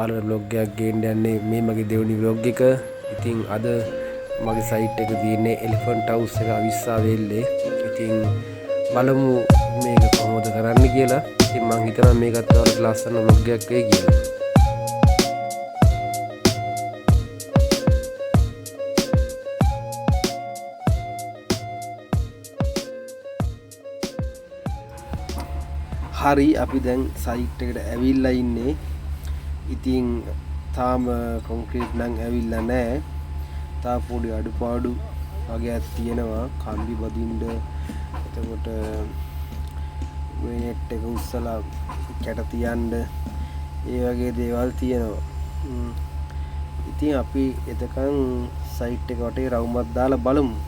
කාලේ vlog එකක් ගේන්න යන්නේ මේ මගේ දෙවෙනි vlog එක. ඉතින් අද මගේ සයිට් එක තියෙන්නේ එලිෆන්ට් හවුස් එක අවිස්සාවේල්ලේ. ඉතින් බලමු මේක කොහොමද කරන්න කියලා. ඉතින් මම හිතනවා මේකත් ඔයාලට ලස්සන vlog එකක් වෙයි කියලා. හරි අපි දැන් සයිට් එකට ඇවිල්ලා ඉන්නේ. ඉතින් තාම කොන්ක්‍රීට් නම් ඇවිල්ලා නැහැ. තා පොඩි අඩුපාඩු වගේක් තියෙනවා. කම්බි බදින්න එතකොට මේ නෙට් එක උස්සලා කැට තියන්න ඒ වගේ දේවල් තියෙනවා. ඉතින් අපි එතකන් සයිට් එක වටේ රවුමක් දාලා බලමු.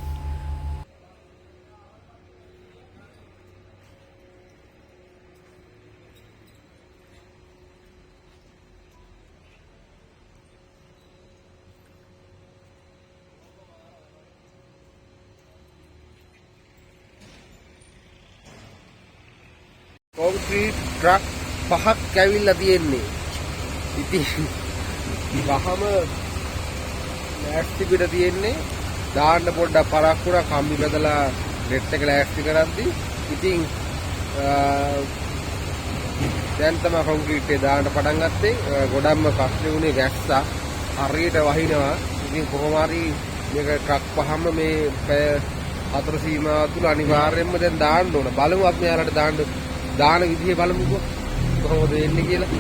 කොන්ක්‍රීට් ට්‍රක් 5ක් ඇවිල්ලා තියෙන්නේ. ඉතින් වහම ලෑස්ති පිට තියෙන්නේ. දාන්න පොඩ්ඩක් පරක් වුණා කම්බි බදලා නෙට් එක ලෑස්ති කරද්දි. ඉතින් දැන් තමයි කොන්ක්‍රීට් එක දාන්න පටන් ගත්තේ. ගොඩක්ම ප්‍රශ්නේ උනේ ගැස්සා. හරියට වහිනවා. ඉතින් කොහොම හරි මේක ට්‍රක් 5ම මේ පැය 4 සීමාව තුල අනිවාර්යයෙන්ම දැන් දාන්න ඕන. බලමු අපි යාලට දාන විදිය බලමුකෝ කොහොමද වෙන්නේ කියලා.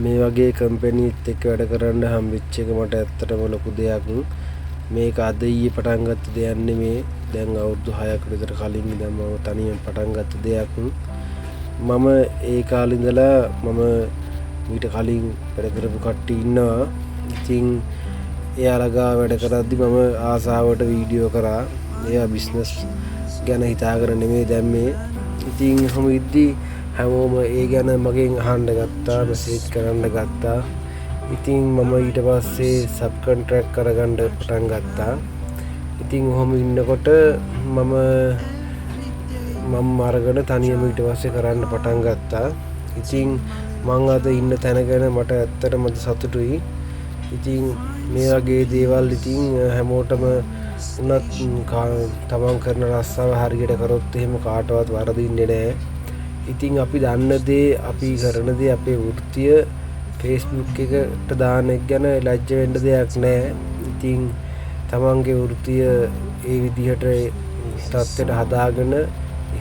මේ වගේ කම්පැනිත් එක්ක වැඩ කරන්න හම්බෙච්ච එක මට ඇත්තටම ලොකු දෙයක්. මේක අද ඊයේ පටන් ගත්ත දෙයක් නෙමේ. දැන් අවුරුදු 6කට විතර කලින් ඉඳන් මම තනියෙන් පටන් ගත්ත දෙයක්. මම ඒ කාලේ ඉඳලා මම ඊට කලින් වැඩ කරපු කට්ටිය ඉන්නවා. ඉතින් එයාලා ගා වැඩ කරද්දි මම ආසාවට වීඩියෝ කරා. එයා බිස්නස් ගැන හිතාගෙන නෙමෙයි දැම්මේ. ඉතින් හැම ඉද්දි හැමෝම ඒ ගැන මගෙන් අහන්න ගත්තා, මෙසේජ් කරන්න ගත්තා. ඉතින් මම ඊට පස්සේ සබ් කොන්ට්‍රැක්ට් කරගන්න පටන් ගත්තා. ඉතින් ඔහොම ඉන්නකොට මම අරගෙන තනියම ඊට පස්සේ කරන්න පටන් ගත්තා. ඉතින් මං අද ඉන්න තැන ගැන මට ඇත්තටම සතුටුයි. ඉතින් මේ වගේ දේවල් ඉතින් හැමෝටම උනත් තමන් කරන රස්සාව හරියට කරොත් එහෙම කාටවත් වරදින්නේ නැහැ. ඉතින් අපි දන්න දේ, අපි කරන දේ, අපේ වෘත්තිය Facebook එකට දාන එක ගැන ලැජ්ජ වෙන්න දෙයක් නැහැ. ඉතින් තමන්ගේ වෘත්තිය ඒ විදිහට තත්ත්වයට හදාගෙන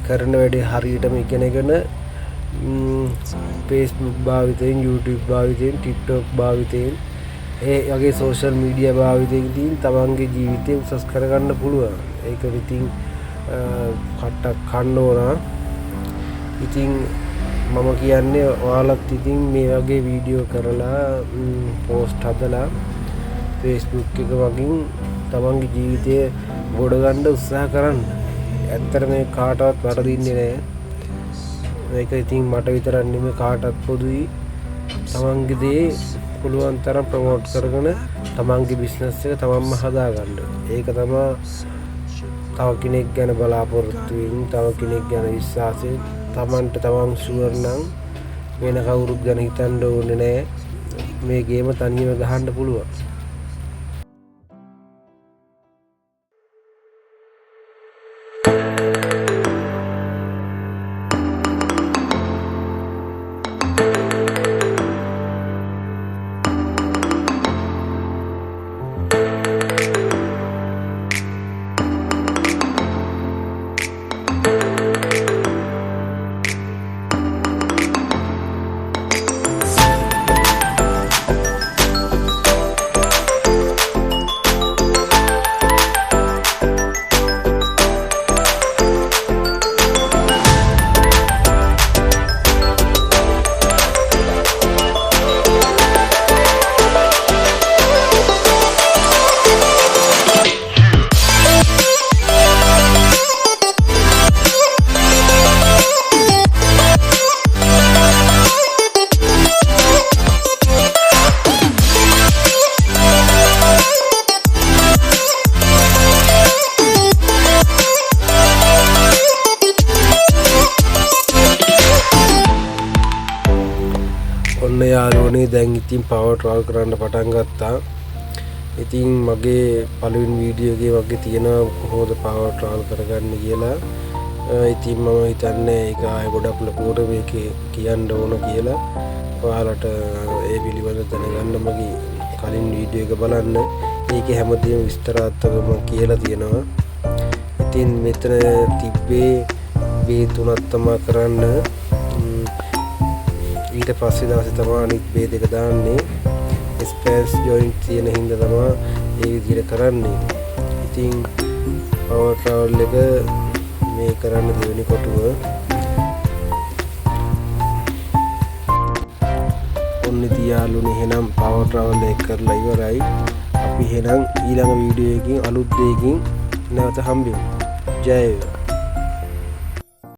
කරන වැඩේ හරියටම ඉගෙනගෙන Facebook භාවිතයෙන්, YouTube භාවිතයෙන්, TikTok භාවිතයෙන්, ඒ වගේ සෝෂල් මීඩියා භාවිතයෙන් තමන්ගේ ජීවිතය උසස් කරගන්න පුළුවන්. ඒක ඉතින් කට්ටක් කන්න ඕන. ඉතින් මම කියන්නේ ඔයාලත් ඉතින් මේ වගේ වීඩියෝ කරලා පෝස්ට් හදලා Facebook එක වගින් තමන්ගේ ජීවිතය ගොඩ ගන්න උත්සාහ කරන්න. ඇත්තට මේ කාටවත් වරදින්නේ නැහැ. මේක ඉතින් මට විතරක් නෙමෙයි, කාටවත් පොදුයි. තමන්ගේ දේ පුළුවන් තරම් ප්‍රමෝට් කරගෙන තමන්ගේ බිස්නස් එක තමන්ම හදාගන්න. ඒක තමයි තව කෙනෙක් ගැන බලාපොරොත්තු වෙමින්, තව කෙනෙක් ගැන විශ්වාසයෙන්, තමන්ට තමන් ෂුවර් නම් වෙන කවුරුත් ගැන හිතන්න ඕනේ නැහැ. මේ ගේම තනියම ගහන්න පුළුවන්. ඔන්න යාළුවනේ, දැන් ඉතින් පවර් ට්‍රවල් කරන්න පටන් ගත්තා. ඉතින් මගේ පළවෙනි වීඩියෝ එකේ වගේ තියෙනවා කොහොමද පවර් ට්‍රවල් කරගන්නේ කියලා. ඉතින් මම හිතන්නේ ඒක ආයෙ ගොඩක් ලොකුවට මේකේ කියන්න ඕන කියලා. ඔයාලට ඒ පිළිබඳව දැනගන්න මගේ කලින් වීඩියෝ එක බලන්න. ඒකේ හැමදේම විස්තරාත්මකව කියලා තියෙනවා. ඉතින් මෙතන තිබ්බේ B3ක් තමයි කරන්න. ඊට පස්සේ දවසේ තමයි අනිත් B2 දාන්නේ. ස්පේස් ජොයින්ට් තියෙන හින්දා තමයි ඒ විදිහට කරන්නේ. ඉතින් පවර් ට්‍රවල් එක මේ කරන්න දෙවෙනි කොටුව. ඔන්න ඉතින් යාළුවනේ, එහෙනම් පවර් ට්‍රවල් එක කරලා ඉවරයි. අපි එහෙනම් ඊළඟ වීඩියෝ එකකින් අලුත් දෙයකින් නැවත හම්බෙමු. ජය වේවා.